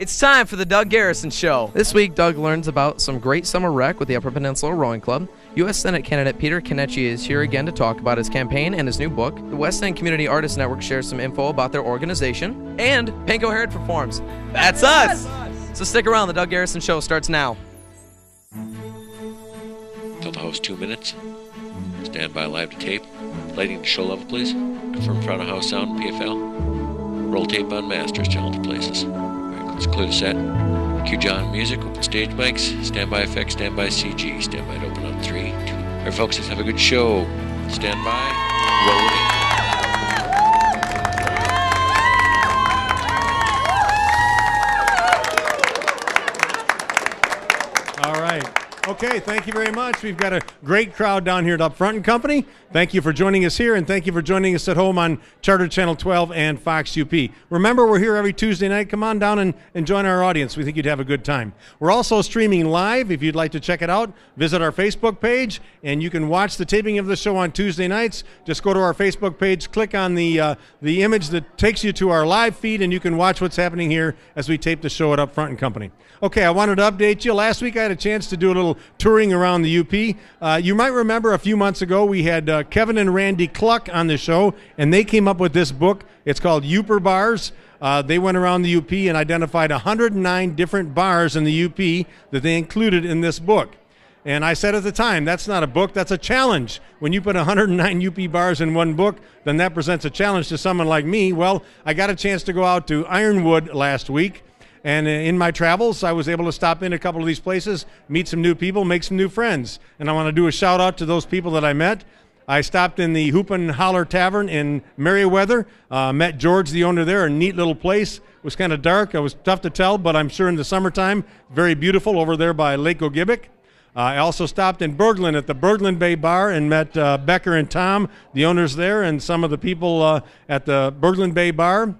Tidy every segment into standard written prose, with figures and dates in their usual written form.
It's time for the Doug Garrison Show. This week, Doug learns about some great summer rec with the Upper Peninsula Rowing Club. U.S. Senate candidate Peter Kenichi is here again to talk about his campaign and his new book. The West End Community Artists Network shares some info about their organization. And Panko Herod performs. That's us! So stick around, the Doug Garrison Show starts now. Tell the host 2 minutes. Stand by live to tape. Lighting to show level, please. Confirm front of house sound and PFL. Roll tape on masters, channel to places. Let's clear the set. Cue John music, open stage mics, standby effects, standby CG, standby to open on 3, 2. All right, folks, let's have a good show. Stand by, rolling. All right. Okay, thank you very much. We've got a great crowd down here at Up Front and Company. Thank you for joining us here, and thank you for joining us at home on Charter Channel 12 and Fox UP. Remember, we're here every Tuesday night. Come on down and join our audience. We think you'd have a good time. We're also streaming live. If you'd like to check it out, visit our Facebook page, and you can watch the taping of the show on Tuesday nights. Just go to our Facebook page, click on the image that takes you to our live feed, and you can watch what's happening here as we tape the show at Up Front and Company. Okay, I wanted to update you. Last week I had a chance to do a little touring around the UP. You might remember a few months ago we had Kevin and Randy Cluck on the show, and they came up with this book. It's called Uper Bars. They went around the UP and identified 109 different bars in the UP that they included in this book. And I said at the time, that's not a book, that's a challenge. When you put 109 UP bars in one book, then that presents a challenge to someone like me. Well, I got a chance to go out to Ironwood last week. And in my travels, I was able to stop in a couple of these places, meet some new people, make some new friends. And I want to do a shout out to those people that I met. I stopped in the Hoop and Holler Tavern in Merriweather, met George, the owner there, a neat little place. It was kind of dark. It was tough to tell, but I'm sure in the summertime, very beautiful over there by Lake Ogibic. I also stopped in Berglund at the Berglund Bay Bar and met Becker and Tom, the owners there, and some of the people at the Berglund Bay Bar.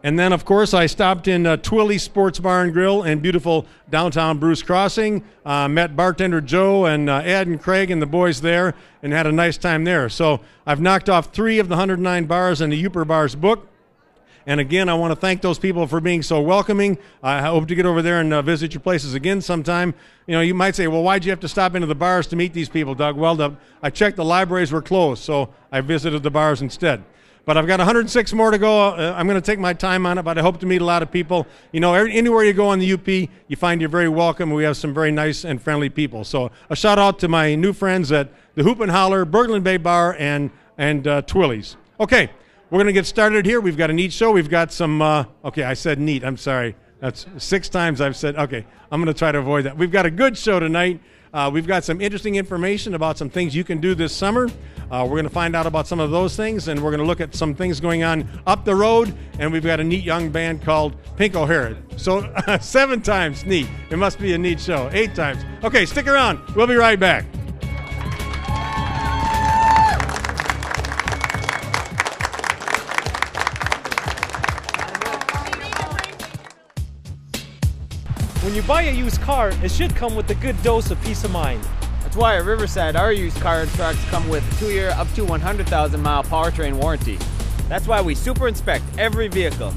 And then, of course, I stopped in Twilly Sports Bar and Grill in beautiful downtown Bruce Crossing, met bartender Joe and Ed and Craig and the boys there, and had a nice time there. So I've knocked off 3 of the 109 bars in the Uper Bars book. And again, I want to thank those people for being so welcoming. I hope to get over there and visit your places again sometime. You know, you might say, well, why'd you have to stop into the bars to meet these people, Doug? Well, I checked the libraries were closed, so I visited the bars instead. But I've got 106 more to go. I'm going to take my time on it, but I hope to meet a lot of people. You know, anywhere you go in the UP, you find you're very welcome. We have some very nice and friendly people. So a shout out to my new friends at the Hoop and Holler, Berglund Bay Bar, and Twilly's. Okay, we're going to get started here. We've got a neat show. We've got some, okay, I said neat. I'm sorry. That's 6 times I've said, okay, I'm going to try to avoid that. We've got a good show tonight. We've got some interesting information about some things you can do this summer. We're going to find out about some of those things, and we're going to look at some things going on up the road, and we've got a neat young band called Panko Herod. So 7 times neat. It must be a neat show. 8 times. Okay, stick around. We'll be right back. When you buy a used car, it should come with a good dose of peace of mind. That's why at Riverside, our used car and trucks come with a 2-year up to 100,000-mile powertrain warranty. That's why we super inspect every vehicle.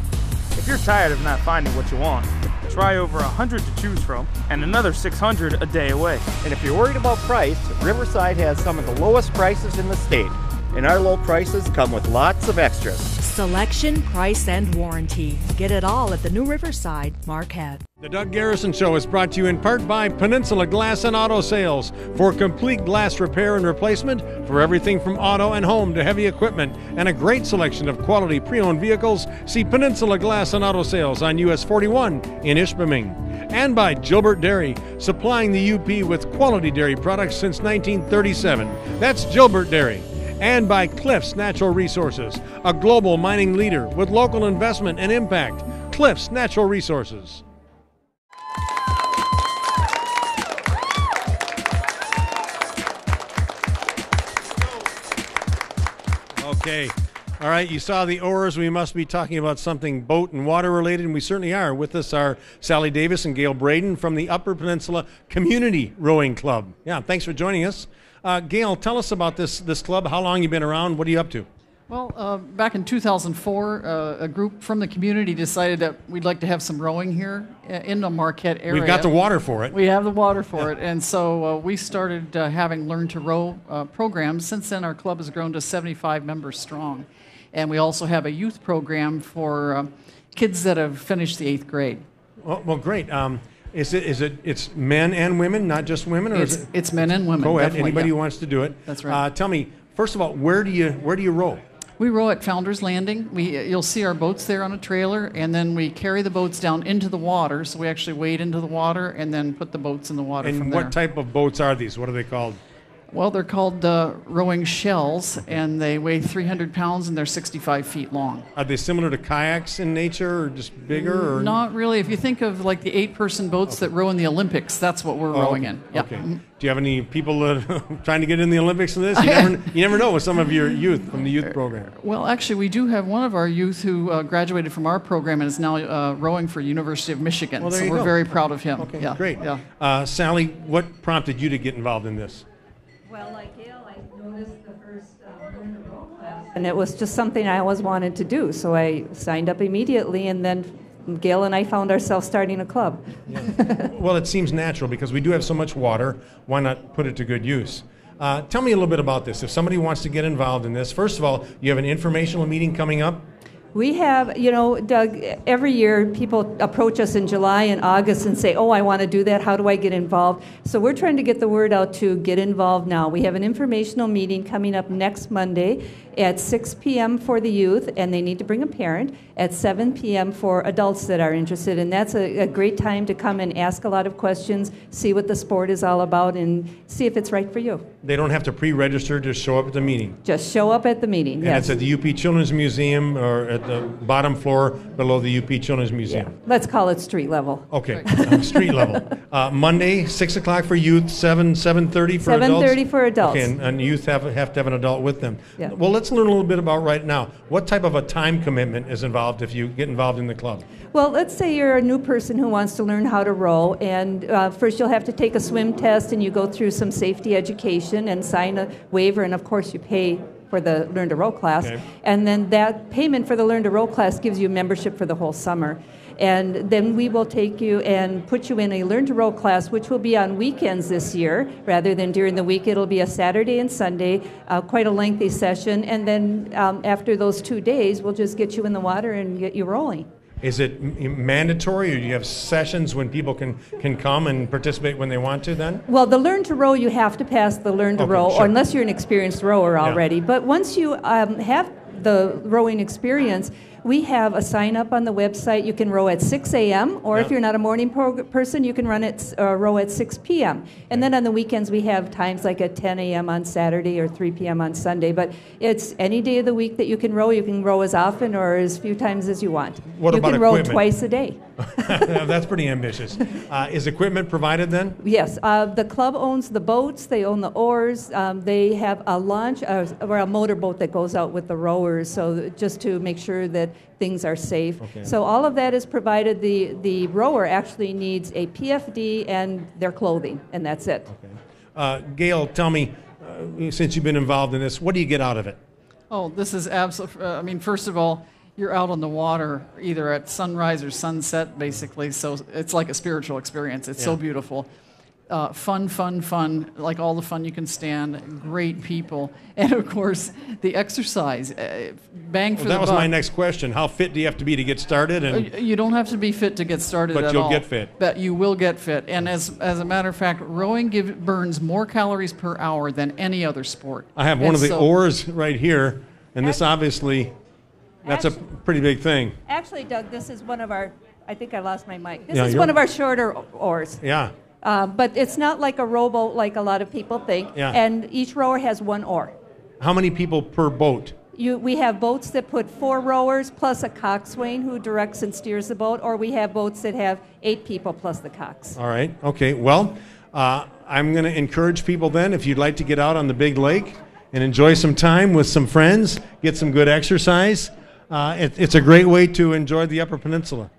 If you're tired of not finding what you want, try over 100 to choose from and another 600 a day away. And if you're worried about price, Riverside has some of the lowest prices in the state. And our low prices come with lots of extras. Selection, price, and warranty. Get it all at the new Riverside, Marquette. The Doug Garrison Show is brought to you in part by Peninsula Glass and Auto Sales. For complete glass repair and replacement, for everything from auto and home to heavy equipment, and a great selection of quality pre-owned vehicles, see Peninsula Glass and Auto Sales on US 41 in Ishpeming. And by Gilbert Dairy, supplying the UP with quality dairy products since 1937. That's Gilbert Dairy. And by Cliffs Natural Resources, a global mining leader with local investment and impact. Cliffs Natural Resources. Okay. All right, you saw the oars. We must be talking about something boat and water related, and we certainly are. With us are Sally Davis and Gail Braden from the Upper Peninsula Community Rowing Club. Yeah, thanks for joining us. Gail, tell us about this club. How long you been around? What are you up to? Well, back in 2004, a group from the community decided that we'd like to have some rowing here in the Marquette area. We've got the water for it. We have the water for it. And so we started having Learn to Row programs. Since then, our club has grown to 75 members strong. And we also have a youth program for kids that have finished the 8th grade. Well, great. It's men and women, not just women? Or it's men and women. Go ahead. Definitely, Anybody who wants to do it. That's right. Tell me, first of all, where do you row? We row at Founders Landing. You'll see our boats there on a trailer, and then we carry the boats down into the water. So we actually wade into the water and then put the boats in the water from there. And what type of boats are these? What are they called? Well, they're called rowing shells, and they weigh 300 pounds, and they're 65 feet long. Are they similar to kayaks in nature, or just bigger? Or? Not really. If you think of like the 8-person boats that row in the Olympics, that's what we're rowing in. Yeah. Okay. Do you have any people trying to get in the Olympics in this? You never know with some of your youth from the youth program. Well, actually, we do have one of our youth who graduated from our program and is now rowing for University of Michigan. Well, so we're very proud of him. Okay, yeah. great. Yeah. Sally, what prompted you to get involved in this? Well, like Gail, I noticed the first Learn to Row class, and it was just something I always wanted to do. So I signed up immediately, and then Gail and I found ourselves starting a club. Yeah. Well, it seems natural because we do have so much water. Why not put it to good use? Tell me a little bit about this. If somebody wants to get involved in this, first of all, you have an informational meeting coming up. We have, Doug, every year people approach us in July and August and say, oh, I want to do that. How do I get involved? So we're trying to get the word out to get involved now. We have an informational meeting coming up next Monday at 6 p.m. for the youth, and they need to bring a parent, at 7 p.m. for adults that are interested. And that's a great time to come and ask a lot of questions, see what the sport is all about, and see if it's right for you. They don't have to pre-register, just show up at the meeting. Just show up at the meeting, and yes. It's at the UP Children's Museum or at the bottom floor below the UP Children's Museum. Yeah. Let's call it street level. Okay, street level. Monday, 6 o'clock for youth, 7:30 for adults? 7:30 for adults. Okay, and youth have to have an adult with them. Yeah. Well, let's learn a little bit about right now. What type of a time commitment is involved if you get involved in the club? Well, let's say you're a new person who wants to learn how to row, and first you'll have to take a swim test, and you go through some safety education and sign a waiver, and of course you pay for the Learn to Row class. Okay. And then that payment for the Learn to Row class gives you membership for the whole summer. And then we will take you and put you in a Learn to Row class, which will be on weekends this year rather than during the week. It'll be a Saturday and Sunday, quite a lengthy session. And then after those 2 days, we'll just get you in the water and get you rolling. Is it mandatory, or do you have sessions when people can come and participate when they want to then? Well, the Learn to Row, you have to pass the Learn to Row, sure. or unless you're an experienced rower already. Yeah. But once you have the rowing experience, we have a sign up on the website. You can row at 6 a.m., or if you're not a morning person, you can row at 6 p.m. And then on the weekends, we have times like at 10 a.m. on Saturday or 3 p.m. on Sunday. But it's any day of the week that you can row. You can row as often or as few times as you want. What you about can row equipment? twice a day. That's pretty ambitious. Is equipment provided then? Yes. The club owns the boats. They own the oars. They have a launch or a motorboat that goes out with the rowers, so just to make sure that things are safe. Okay. So all of that is provided. The rower actually needs a PFD and their clothing, and that's it. Okay. Gail, tell me, since you've been involved in this, what do you get out of it? Oh, this is absolutely, first of all, you're out on the water either at sunrise or sunset, basically, so it's like a spiritual experience. It's so beautiful. Fun, like all the fun you can stand, great people, and of course, the exercise, bang for the buck. That was my next question. How fit do you have to be to get started? And Oh, you don't have to be fit to get started at all. But you'll get fit. But you will get fit, and as a matter of fact, rowing burns more calories per hour than any other sport. I have one of the oars right here, and this obviously... That's a pretty big thing. Actually, Doug, this is one of our, I think I lost my mic. This Yeah, is one of our shorter oars. Yeah. But it's not like a rowboat like a lot of people think. Yeah. And each rower has one oar. How many people per boat? We have boats that put 4 rowers plus a coxswain who directs and steers the boat, or we have boats that have 8 people plus the cox. All right. Okay. Well, I'm going to encourage people then, if you'd like to get out on the big lake and enjoy some time with some friends, get some good exercise. It's a great way to enjoy the Upper Peninsula,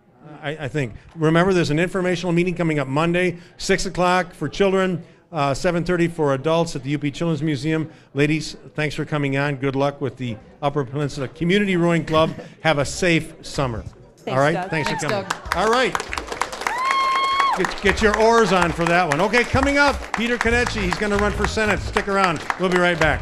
I think. Remember, there's an informational meeting coming up Monday, 6 o'clock for children, 7:30 for adults at the UP Children's Museum. Ladies, thanks for coming on. Good luck with the Upper Peninsula Community Rowing Club. Have a safe summer. Thanks, all right? Doug. Thanks for coming. Doug. All right. Get your oars on for that one. Okay, coming up, Peter Konetchy. He's going to run for Senate. Stick around. We'll be right back.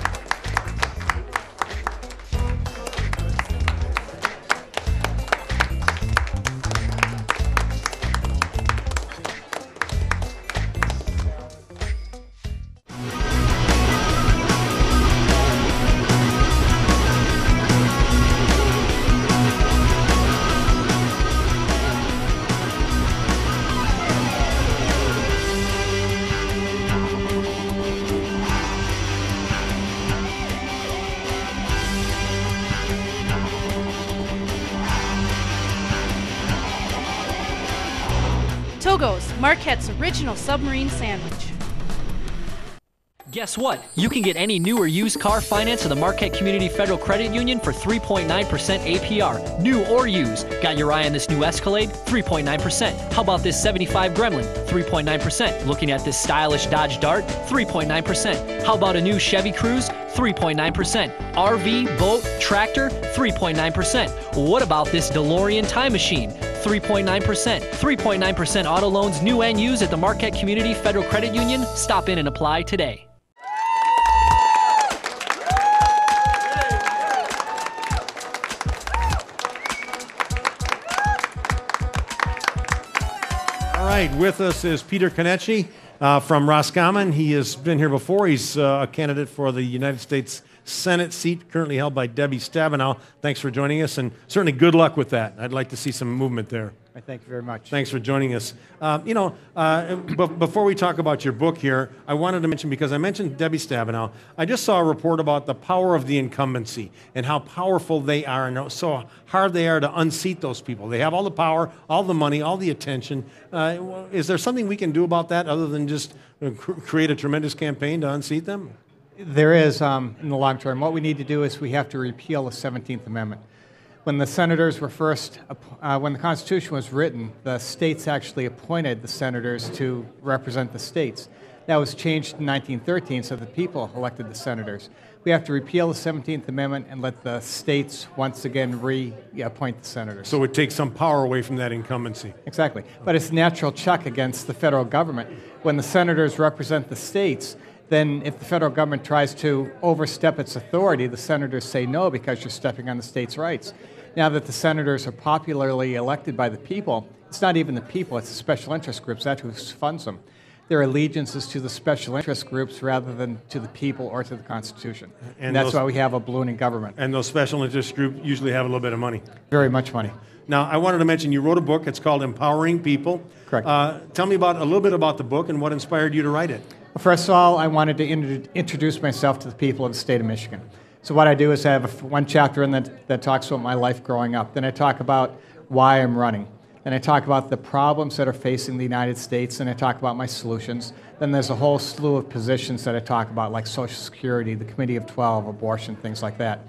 Togo's, Marquette's original submarine sandwich. Guess what? You can get any new or used car finance in the Marquette Community Federal Credit Union for 3.9% APR. New or used. Got your eye on this new Escalade? 3.9%. How about this 75 Gremlin? 3.9%. Looking at this stylish Dodge Dart? 3.9%. How about a new Chevy Cruze? 3.9%. RV, boat, tractor? 3.9%. What about this DeLorean time machine? 3.9%. 3.9% auto loans, new and used at the Marquette Community Federal Credit Union. Stop in and apply today. All right, with us is Peter Kenichi from Roscommon. He has been here before. He's a candidate for the United States Senate seat, currently held by Debbie Stabenow. Thanks for joining us, and certainly good luck with that. I'd like to see some movement there. Thank you very much. Thanks for joining us. Before we talk about your book here, I wanted to mention, because I mentioned Debbie Stabenow, I just saw a report about the power of the incumbency and how powerful they are and so hard they are to unseat those people. They have all the power, all the money, all the attention. Is there something we can do about that other than just create a tremendous campaign to unseat them? There is, in the long term. What we need to do is we have to repeal the 17th Amendment. When the senators were when the Constitution was written, the states actually appointed the senators to represent the states. That was changed in 1913, so the people elected the senators. We have to repeal the 17th Amendment and let the states once again reappoint the senators. So it takes some power away from that incumbency. Exactly. But it's a natural check against the federal government. When the senators represent the states, then if the federal government tries to overstep its authority, the senators say no because you're stepping on the states' rights. Now that the senators are popularly elected by the people, it's not even the people, it's the special interest groups. That's who funds them. Their allegiance is to the special interest groups rather than to the people or to the Constitution. And that's why we have a ballooning government. And those special interest groups usually have a little bit of money. Very much money. Now, I wanted to mention you wrote a book. It's called Empowering People. Correct. Tell me a little bit about the book and what inspired you to write it. Well, first of all, I wanted to introduce myself to the people of the state of Michigan. So what I do is I have one chapter in that talks about my life growing up. Then I talk about why I'm running. Then I talk about the problems that are facing the United States, and I talk about my solutions. Then there's a whole slew of positions that I talk about, like Social Security, the Committee of 12, abortion, things like that.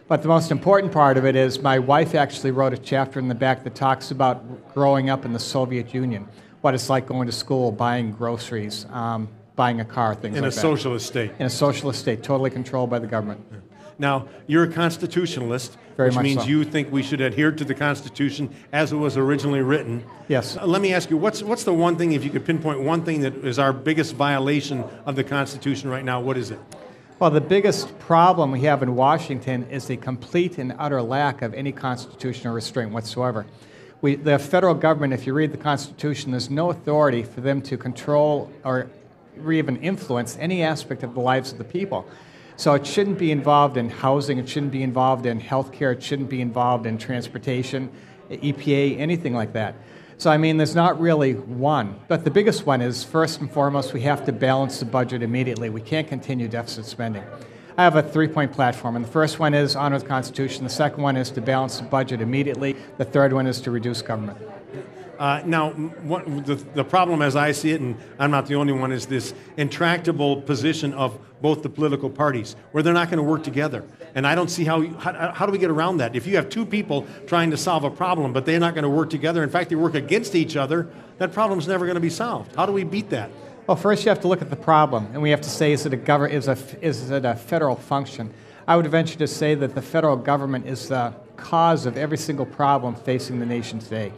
But the most important part of it is my wife actually wrote a chapter in the back that talks about growing up in the Soviet Union, what it's like going to school, buying groceries, buying a car, things like that. In a socialist state. In a socialist state, totally controlled by the government. Yeah. Now, you're a constitutionalist, Very which much means so. you think we should adhere to the Constitution as it was originally written. Yes. Let me ask you, what's the one thing, if you could pinpoint one thing that is our biggest violation of the Constitution right now, what is it? Well, the biggest problem we have in Washington is the complete and utter lack of any constitutional restraint whatsoever. The federal government, if you read the Constitution, there's no authority for them to control or even influence any aspect of the lives of the people. So it shouldn't be involved in housing, it shouldn't be involved in health care, it shouldn't be involved in transportation, EPA, anything like that. So, I mean, there's not really one. But the biggest one is, first and foremost, we have to balance the budget immediately. We can't continue deficit spending. I have a three-point platform, and the first one is honor the Constitution. The second one is to balance the budget immediately. The third one is to reduce government. Now, the problem as I see it, and I'm not the only one, is this intractable position of both the political parties, where they're not going to work together. And I don't see how do we get around that? If you have two people trying to solve a problem, but they're not going to work together, in fact, they work against each other, that problem's never going to be solved. How do we beat that? Well, first you have to look at the problem, and we have to say, is it a federal function? I would venture to say that the federal government is the cause of every single problem facing the nation today.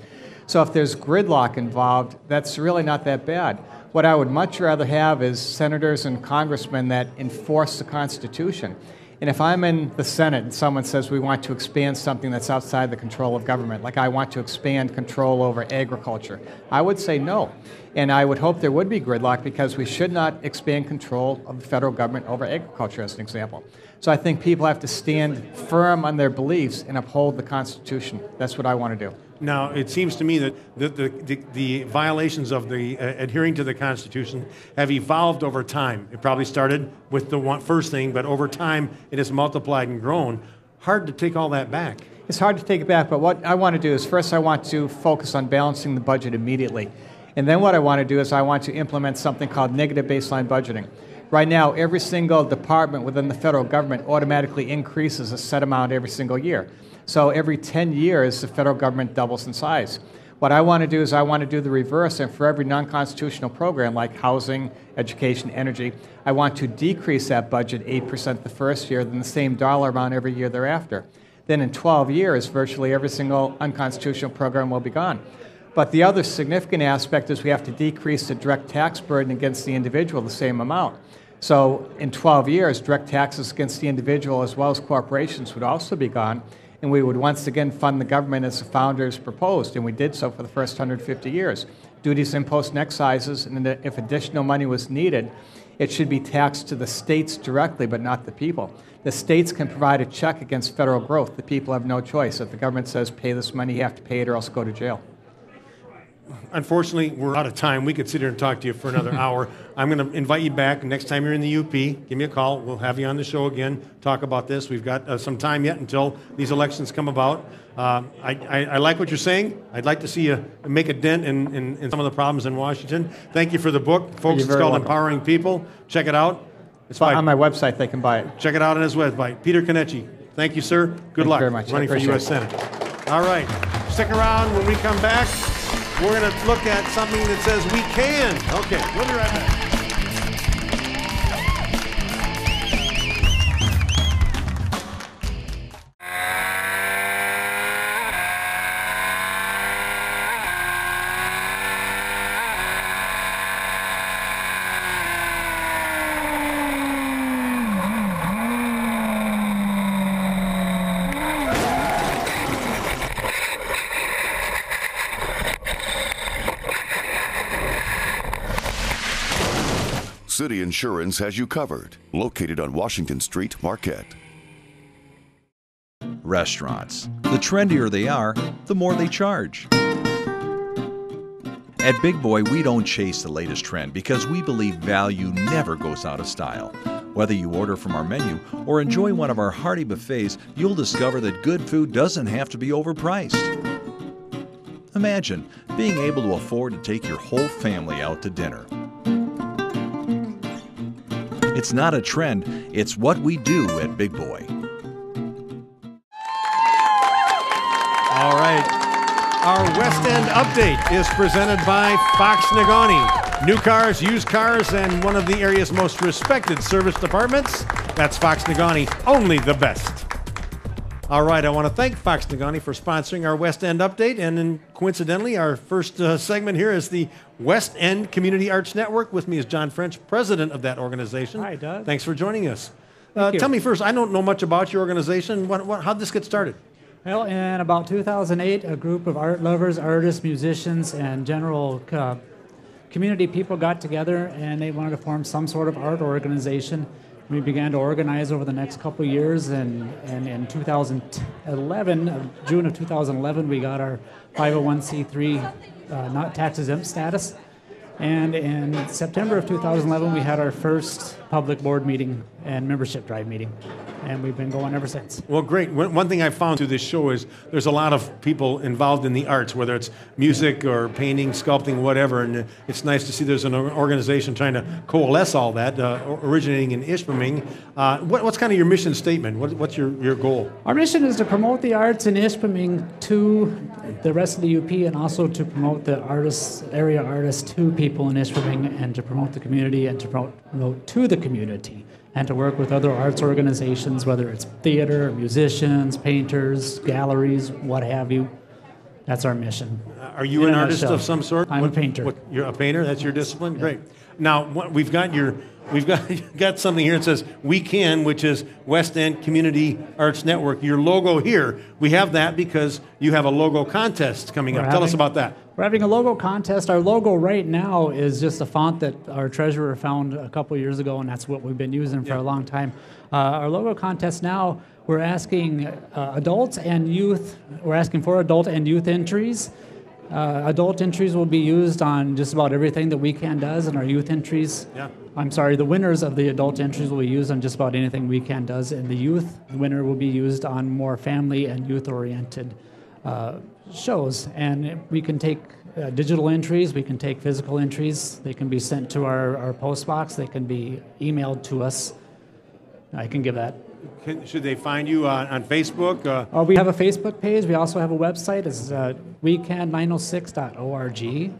So if there's gridlock involved, that's really not that bad. What I would much rather have is senators and congressmen that enforce the Constitution. And if I'm in the Senate and someone says we want to expand something that's outside the control of government, like I want to expand control over agriculture, I would say no. And I would hope there would be gridlock because we should not expand control of the federal government over agriculture, as an example. So I think people have to stand firm on their beliefs and uphold the Constitution. That's what I want to do. Now, it seems to me that the violations of the adhering to the Constitution have evolved over time. It probably started with the first thing, but over time it has multiplied and grown. Hard to take all that back. It's hard to take it back, but what I want to do is first I want to focus on balancing the budget immediately. And then what I want to do is I want to implement something called negative baseline budgeting. Right now, every single department within the federal government automatically increases a set amount every single year. So every 10 years, the federal government doubles in size. What I want to do is I want to do the reverse, and for every non-constitutional program like housing, education, energy, I want to decrease that budget 8% the first year, then the same dollar amount every year thereafter. Then in 12 years, virtually every single unconstitutional program will be gone. But the other significant aspect is we have to decrease the direct tax burden against the individual the same amount. So in 12 years, direct taxes against the individual as well as corporations would also be gone, and we would once again fund the government as the founders proposed, and we did so for the first 150 years. Duties, imposts, and excises, and if additional money was needed, it should be taxed to the states directly, but not the people. The states can provide a check against federal growth. The people have no choice. If the government says pay this money, you have to pay it or else go to jail. Unfortunately, we're out of time. We could sit here and talk to you for another hour. I'm going to invite you back. Next time you're in the UP, give me a call. We'll have you on the show again, talk about this. We've got some time yet until these elections come about. I like what you're saying. I'd like to see you make a dent in some of the problems in Washington. Thank you for the book. Folks, it's called Empowering People. Check it out. It's on my website. They can buy it. Check it out on his website. Peter Konetchy. Thank you, sir. Good luck very much. running for U.S. Senate. All right. Stick around. When we come back, we're going to look at something that says we can. Okay, we'll be right back. City Insurance has you covered. Located on Washington Street, Marquette. Restaurants. The trendier they are, the more they charge. At Big Boy, we don't chase the latest trend because we believe value never goes out of style. Whether you order from our menu or enjoy one of our hearty buffets, you'll discover that good food doesn't have to be overpriced. Imagine being able to afford to take your whole family out to dinner. It's not a trend, it's what we do at Big Boy. All right. Our West End update is presented by Fox Negaunee. New cars, used cars, and one of the area's most respected service departments. That's Fox Negaunee, only the best. All right, I want to thank Fox Negaunee for sponsoring our West End update, and then coincidentally, our first segment here is the West End Community Arts Network. With me is John French, president of that organization. Hi, Doug. Thanks for joining us. Thank you. Tell me first, I don't know much about your organization. How'd this get started? Well, in about 2008, a group of art lovers, artists, musicians, and general community people got together, and they wanted to form some sort of art organization. We began to organize over the next couple of years, and in 2011, June of 2011, we got our 501c3 not tax exempt status. And in September of 2011, we had our first public board meeting and membership drive meeting. And we've been going ever since. Well, great. One thing I found through this show is there's a lot of people involved in the arts, whether it's music or painting, sculpting, whatever. And it's nice to see there's an organization trying to coalesce all that, originating in Ishpeming. What's kind of your mission statement? What's your goal? Our mission is to promote the arts in Ishpeming to the rest of the UP, and also to promote the area artists to people in Ishpeming, and to promote the community, and to promote to the community, and to work with other arts organizations, whether it's theater, musicians, painters, galleries, what have you. That's our mission. Are you an artist of some sort? I'm a painter. You're a painter? That's your discipline? Yeah. Great. Now, we've got something here that says We Can, which is West End Community Arts Network. Your logo here, we have that because you have a logo contest coming up. Tell us about that. We're having a logo contest. Our logo right now is just a font that our treasurer found a couple years ago, and that's what we've been using for a long time. Our logo contest now, we're asking adults and youth. We're asking for adult and youth entries. Adult entries will be used on just about everything that We Can does, and our youth entries. The winners of the adult entries will be used on just about anything We Can does, and the youth winner will be used on more family and youth-oriented shows. And we can take digital entries, we can take physical entries. They can be sent to our post box. They can be emailed to us. I can give that. Should they find you on Facebook? We have a Facebook page. We also have a website. It's wecan906.org.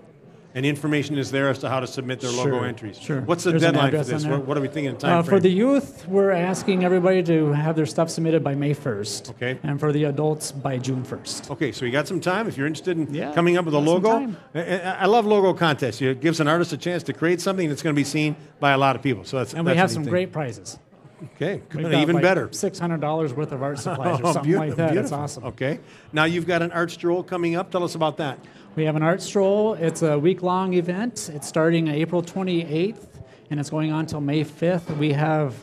And information is there as to how to submit their logo entries. Sure. What's the deadline for this? What are we thinking of time frame? For the youth, we're asking everybody to have their stuff submitted by May 1st. Okay. And for the adults, by June 1st. Okay, so you got some time if you're interested in coming up with a logo. I love logo contests. It gives an artist a chance to create something that's going to be seen by a lot of people. So that's we have some great prizes. Okay, even better. $600 worth of art supplies or something like that. That's awesome. Okay. Now you've got an art stroll coming up. Tell us about that. We have an art stroll. It's a week-long event. It's starting April 28th, and it's going on until May 5th. We have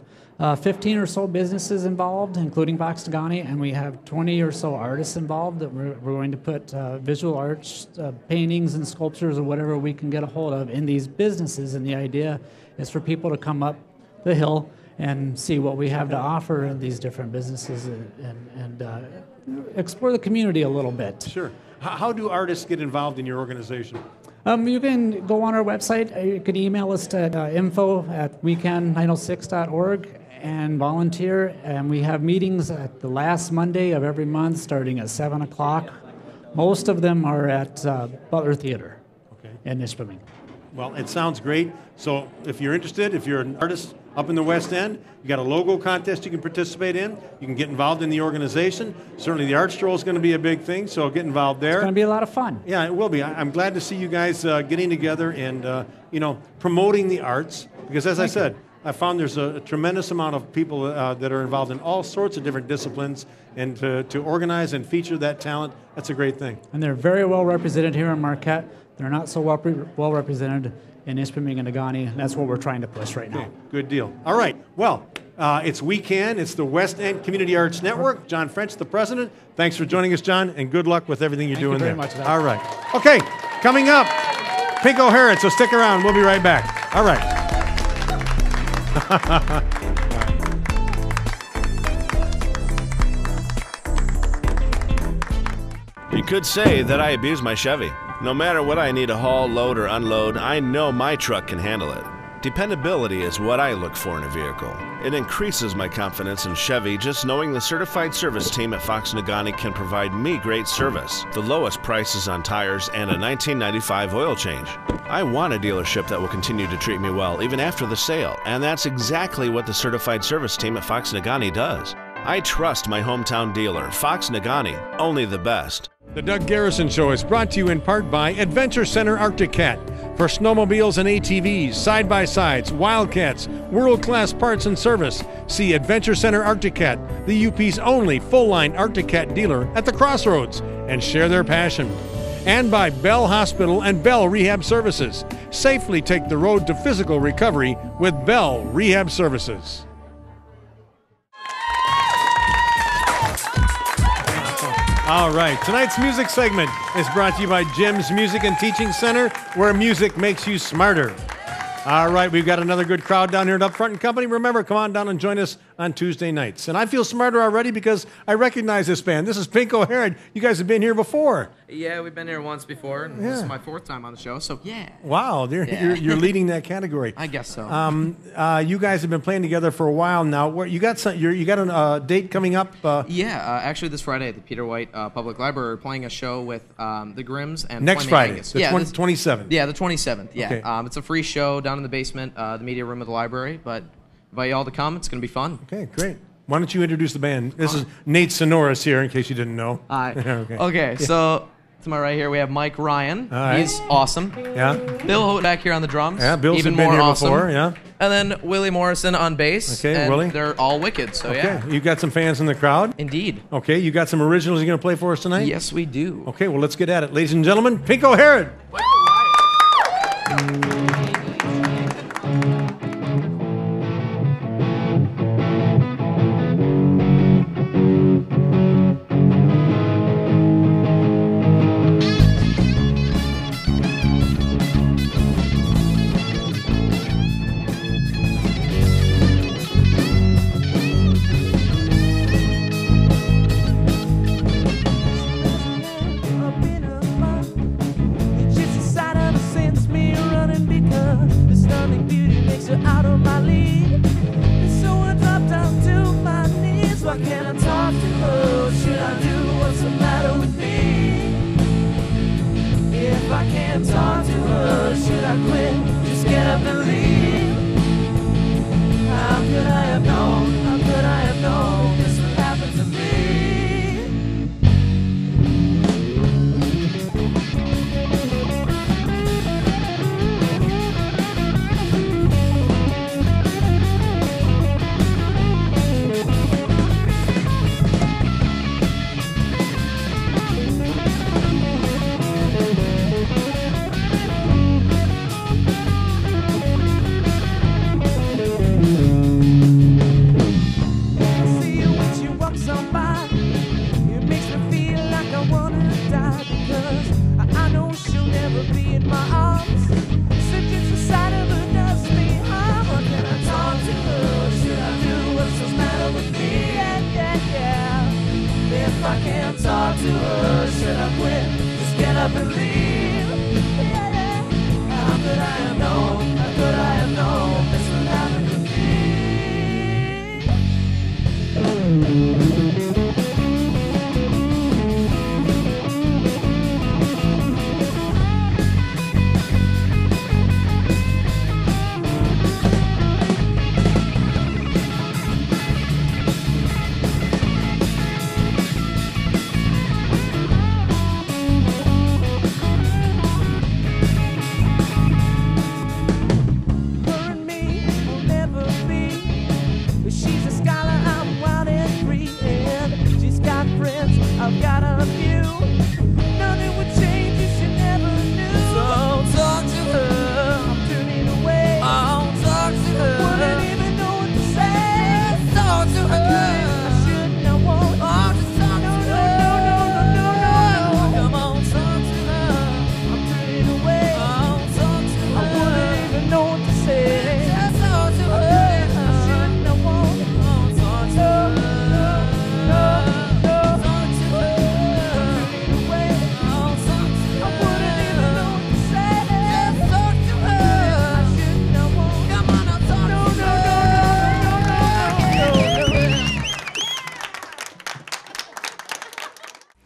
15 or so businesses involved, including Fox Negaunee, and we have 20 or so artists involved that we're going to put visual arts, paintings and sculptures or whatever we can get a hold of in these businesses. And the idea is for people to come up the hill and see what we have to offer in these different businesses and explore the community a little bit. Sure. How do artists get involved in your organization? You can go on our website. You can email us at info@wecan906.org and volunteer. And we have meetings at the last Monday of every month starting at 7 o'clock. Most of them are at Butler Theater in Ishpeming. Well, it sounds great. So if you're interested, if you're an artist up in the West End, you got a logo contest you can participate in. You can get involved in the organization. Certainly the art stroll is going to be a big thing, so get involved there. It's going to be a lot of fun. Yeah, it will be. I'm glad to see you guys getting together and promoting the arts, because as I said, I found there's a tremendous amount of people that are involved in all sorts of different disciplines, and to organize and feature that talent, that's a great thing. And they're very well represented here in Marquette. They're not so well represented in Ishpeming and Negaunee, and that's what we're trying to push right now. Good deal. All right. Well, it's We Can. It's the West End Community Arts Network. John French, the president. Thanks for joining us, John, and good luck with everything you're doing there. Thank you very much. All right. Okay, coming up, Pink O'Hara, so stick around. We'll be right back. All right. You could say that I abuse my Chevy. No matter what I need to haul, load, or unload, I know my truck can handle it. Dependability is what I look for in a vehicle. It increases my confidence in Chevy just knowing the certified service team at Fox Negaunee can provide me great service, the lowest prices on tires, and a 1995 oil change. I want a dealership that will continue to treat me well even after the sale, and that's exactly what the certified service team at Fox Negaunee does. I trust my hometown dealer, Fox Negaunee, only the best. The Doug Garrison Show is brought to you in part by Adventure Center Arctic Cat. For snowmobiles and ATVs, side-by-sides, Wildcats, world-class parts and service, see Adventure Center Arctic Cat, the UP's only full-line Arctic Cat dealer at the Crossroads, and share their passion. And by Bell Hospital and Bell Rehab Services. Safely take the road to physical recovery with Bell Rehab Services. All right, tonight's music segment is brought to you by Jim's Music and Teaching Center, where music makes you smarter. All right, we've got another good crowd down here at Up Front and Company. Remember, come on down and join us on Tuesday nights. And I feel smarter already because I recognize this band. This is Pink O'Hara. You guys have been here before. Yeah, we've been here once before, and this is my 4th time on the show, so yeah. Wow, you're leading that category. I guess so. You guys have been playing together for a while now. You got a date coming up? Actually this Friday at the Peter White Public Library, we're playing a show with the Grims and next Flaming Friday, Angus. the 27th. Yeah, the 27th. Yeah, Okay. it's a free show down in the basement, the media room of the library. But invite you all to come. It's going to be fun. Okay, great. Why don't you introduce the band? This is Nate Sonoris here, in case you didn't know. Hi. Okay. So to my right here we have Mike Ryan. All right. He's awesome. Yeah. Bill Holt back here on the drums. Yeah, Bill's even been more here awesome. before. Yeah. And then Willie Morrison on bass. Okay, and Willie. They're all wicked. So Okay, yeah. you got some fans in the crowd? Indeed. Okay, you got some originals you're going to play for us tonight? Yes, we do. Okay, well, let's get at it. Ladies and gentlemen, Pink O'Hara.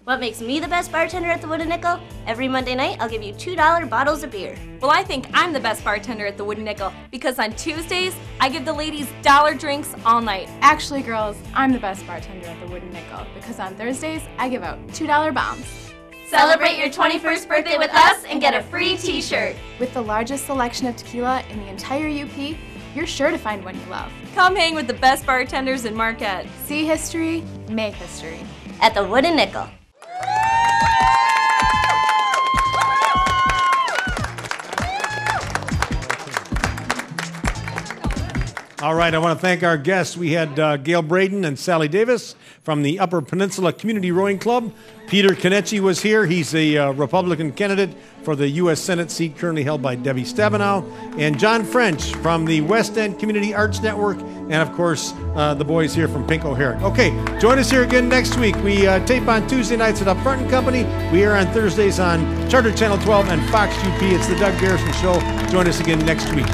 What makes me the best bartender at the Wooden Nickel? Every Monday night, I'll give you $2 bottles of beer. Well, I think I'm the best bartender at the Wooden Nickel because on Tuesdays, I give the ladies dollar drinks all night. Actually, girls, I'm the best bartender at the Wooden Nickel because on Thursdays, I give out $2 bombs. Celebrate your 21st birthday with us and get a free t-shirt. With the largest selection of tequila in the entire UP, you're sure to find one you love. Come hang with the best bartenders in Marquette. See history, make history. At the Wooden Nickel. All right, I want to thank our guests. We had Gail Braden and Sally Davis from the Upper Peninsula Community Rowing Club. Peter Kenichi was here. He's a Republican candidate for the U.S. Senate seat currently held by Debbie Stabenow. And John French from the West End Community Arts Network. And, of course, the boys here from Pink O'Hara. Okay, join us here again next week. We tape on Tuesday nights at Upfront & Company. We air on Thursdays on Charter Channel 12 and Fox UP. It's the Doug Garrison Show. Join us again next week.